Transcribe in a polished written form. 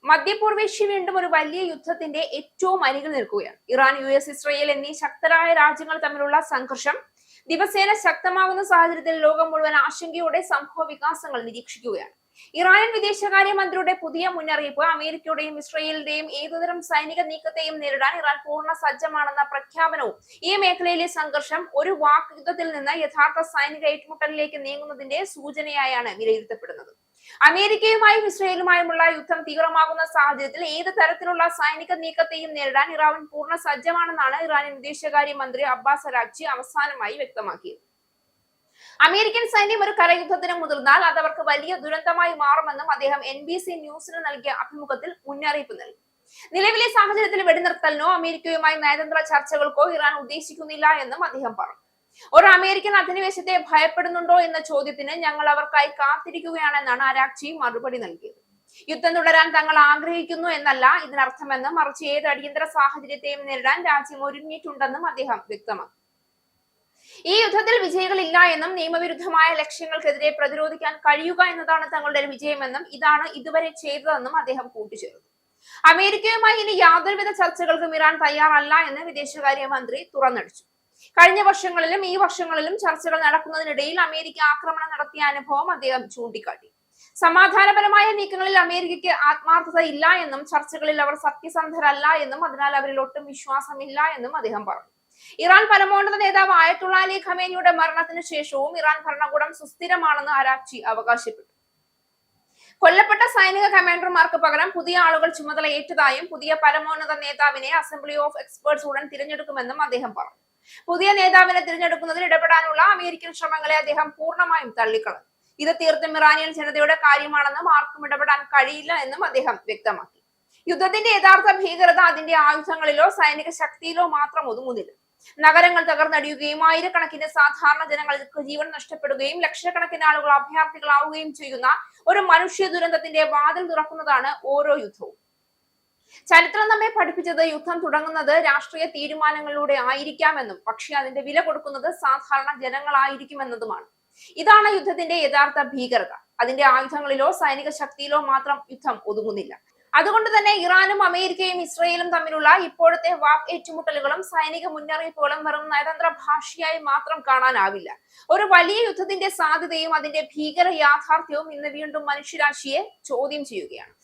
മധ്യപൂർവേഷ്യ വീണ്ടും ഒരു വലിയ യുദ്ധത്തിന്റെ ഏറ്റവും അരികിൽ നിൽക്കുകയാണ്. ഇറാൻ, US, ഇസ്രയേൽ എന്നീ ശക്തരായ രാജ്യങ്ങൾ തമ്മിലുള്ള സംഘർഷം ദിവസേന ശക്തമാകുന്ന സാഹചര്യത്തിൽ ലോകം മുഴുവൻ ആശങ്കയോടെ സംഭവ വികാസങ്ങൾ നിരീക്ഷിക്കുകയാണ്. ഇറാനിയൻ വിദേശകാര്യമന്ത്രിയുടെ പുതിയ മുന്നറിയിപ്പ് അമേരിക്കയുടെയും ഇസ്രയേലിന്റെയും ഏതുതരം സൈനിക നീക്കത്തെയും നേരിടാൻ ഇറാൻ പൂർണ്ണ സജ്ജമാണെന്ന പ്രഖ്യാപനവും ഈ മേഖലയിലെ സംഘർഷം ഒരു വാക്യുദ്ധത്തിൽ നിന്ന് യഥാർത്ഥ സൈനിക ഏറ്റുമുട്ടലിലേക്ക് നീങ്ങുന്നതിന്റെ സൂചനയായാണ് വിലയിരുത്തപ്പെടുന്നത്. അമേരിക്കയുമായും ഇസ്രയേലുമായുമുള്ള യുദ്ധം തീവ്രമാകുന്ന സാഹചര്യത്തിൽ ഏത് തരത്തിലുള്ള സൈനിക നീക്കത്തെയും നേരിടാൻ ഇറാൻ പൂർണ്ണ സജ്ജമാണെന്നാണ് ഇറാനിയൻ വിദേശകാര്യ മന്ത്രി അബ്ബാസ് അരാഗ്ചി അവസാനമായി വ്യക്തമാക്കിയത്. അമേരിക്കൻ സൈന്യം ഒരു കരയുദ്ധത്തിന് മുതിർന്നാൽ അത് അവർക്ക് വലിയ ദുരന്തമായി മാറുമെന്നും അദ്ദേഹം NBC ന്യൂസിന് നൽകിയ അഭിമുഖത്തിൽ മുന്നറിയിപ്പ് നൽകി. നിലവിലെ സാഹചര്യത്തിൽ വെടിനിർത്തലിനോ അമേരിക്കയുമായി നയതന്ത്ര ചർച്ചകൾക്കോ ഇറാൻ ഉദ്ദേശിക്കുന്നില്ല എന്നും അദ്ദേഹം പറഞ്ഞു. ഒരു അമേരിക്കൻ അധിനിവേശത്തെ ഭയപ്പെടുന്നുണ്ടോ എന്ന ചോദ്യത്തിന് ഞങ്ങൾ അവർക്കായി കാത്തിരിക്കുകയാണെന്നാണ് അരാഗ്ചി മറുപടി നൽകിയത്. യുദ്ധം തുടരാൻ തങ്ങൾ ആഗ്രഹിക്കുന്നു എന്നല്ല ഇതിനർത്ഥമെന്നും, മറിച്ച് ഏത് അടിയന്തര സാഹചര്യത്തെയും നേരിടാൻ രാജ്യം ഒരുങ്ങിയിട്ടുണ്ടെന്നും അദ്ദേഹം വ്യക്തമാക്കി. ഈ യുദ്ധത്തിൽ വിജയികളില്ല എന്നും നിയമവിരുദ്ധമായ ലക്ഷ്യങ്ങൾക്കെതിരെ പ്രതിരോധിക്കാൻ കഴിയുക എന്നതാണ് തങ്ങളുടെ വിജയമെന്നും ഇതാണ് ഇതുവരെ ചെയ്തതെന്നും അദ്ദേഹം കൂട്ടിച്ചേർത്തു. അമേരിക്കയുമായി ഇനി യാതൊരുവിധ ചർച്ചകൾക്കും ഇറാൻ തയ്യാറല്ല എന്ന് വിദേശകാര്യ മന്ത്രി തുറന്നടിച്ചു. കഴിഞ്ഞ വർഷങ്ങളിലും ഈ വർഷങ്ങളിലും ചർച്ചകൾ നടക്കുന്നതിനിടയിൽ അമേരിക്ക ആക്രമണം നടത്തിയ അനുഭവം അദ്ദേഹം ചൂണ്ടിക്കാട്ടി. സമാധാനപരമായ നീക്കങ്ങളിൽ അമേരിക്കയ്ക്ക് ആത്മാർത്ഥത ഇല്ല എന്നും, ചർച്ചകളിൽ അവർ സത്യസന്ധരല്ല എന്നും, അതിനാൽ അവരിൽ ഒട്ടും വിശ്വാസമില്ല എന്നും അദ്ദേഹം പറഞ്ഞു. ഇറാൻ പരമോന്നത നേതാവ് ആയത്തുള്ള അലി ഖമേനിയുടെ മരണത്തിന് ശേഷവും ഇറാൻ ഭരണകൂടം സുസ്ഥിരമാണെന്ന് അരാഗ്ചി അവകാശപ്പെട്ടു. കൊല്ലപ്പെട്ട സൈനിക കമാൻഡർമാർക്ക് പകരം പുതിയ ആളുകൾ ചുമതല ഏറ്റതായും പുതിയ പരമോന്നത നേതാവിനെ അസംബ്ലി ഓഫ് എക്സ്പേർട്സ് ഉടൻ തിരഞ്ഞെടുക്കുമെന്നും അദ്ദേഹം പറഞ്ഞു. പുതിയ നേതാവിനെ തിരഞ്ഞെടുക്കുന്നതിൽ ഇടപെടാനുള്ള അമേരിക്കൻ ശ്രമങ്ങളെ അദ്ദേഹം പൂർണ്ണമായും തള്ളിക്കളഞ്ഞു. ഇത് തീർത്തും ഇറാനിയൻ ജനതയുടെ കാര്യമാണെന്നും ആർക്കും ഇടപെടാൻ കഴിയില്ല എന്നും അദ്ദേഹം വ്യക്തമാക്കി. യുദ്ധത്തിന്റെ യഥാർത്ഥ ഭീകരത അതിന്റെ ആയുധങ്ങളിലോ സൈനിക ശക്തിയിലോ മാത്രം ഒതുങ്ങുന്നില്ല. നഗരങ്ങൾ തകർന്നടിയുകയും ആയിരക്കണക്കിന് സാധാരണ ജനങ്ങൾക്ക് ജീവൻ നഷ്ടപ്പെടുകയും ലക്ഷക്കണക്കിന് ആളുകൾ അഭയാർത്ഥികളാവുകയും ചെയ്യുന്ന ഒരു മനുഷ്യ ദുരന്തത്തിന്റെ വാതിൽ തുറക്കുന്നതാണ് ഓരോ യുദ്ധവും. ചരിത്രം നമ്മെ പഠിപ്പിച്ചത് യുദ്ധം തുടങ്ങുന്നത് രാഷ്ട്രീയ തീരുമാനങ്ങളിലൂടെ ആയിരിക്കാമെന്നും, പക്ഷെ അതിന്റെ വില കൊടുക്കുന്നത് സാധാരണ ജനങ്ങളായിരിക്കുമെന്നതുമാണ്. ഇതാണ് യുദ്ധത്തിന്റെ യഥാർത്ഥ ഭീകരത. അതിന്റെ ആയുധങ്ങളിലോ സൈനിക ശക്തിയിലോ മാത്രം യുദ്ധം ഒതുങ്ങുന്നില്ല. അതുകൊണ്ട് തന്നെ ഇറാനും അമേരിക്കയും ഇസ്രയേലും തമ്മിലുള്ള ഇപ്പോഴത്തെ വാക് ഏറ്റുമുട്ടലുകളും സൈനിക മുന്നറിയിപ്പുകളും വെറും നയതന്ത്ര ഭാഷയായി മാത്രം കാണാനാവില്ല. ഒരു വലിയ യുദ്ധത്തിന്റെ സാധ്യതയും അതിന്റെ ഭീകര യാഥാർത്ഥ്യവും ഇന്ന് വീണ്ടും മനുഷ്യരാശിയെ ചോദ്യം ചെയ്യുകയാണ്.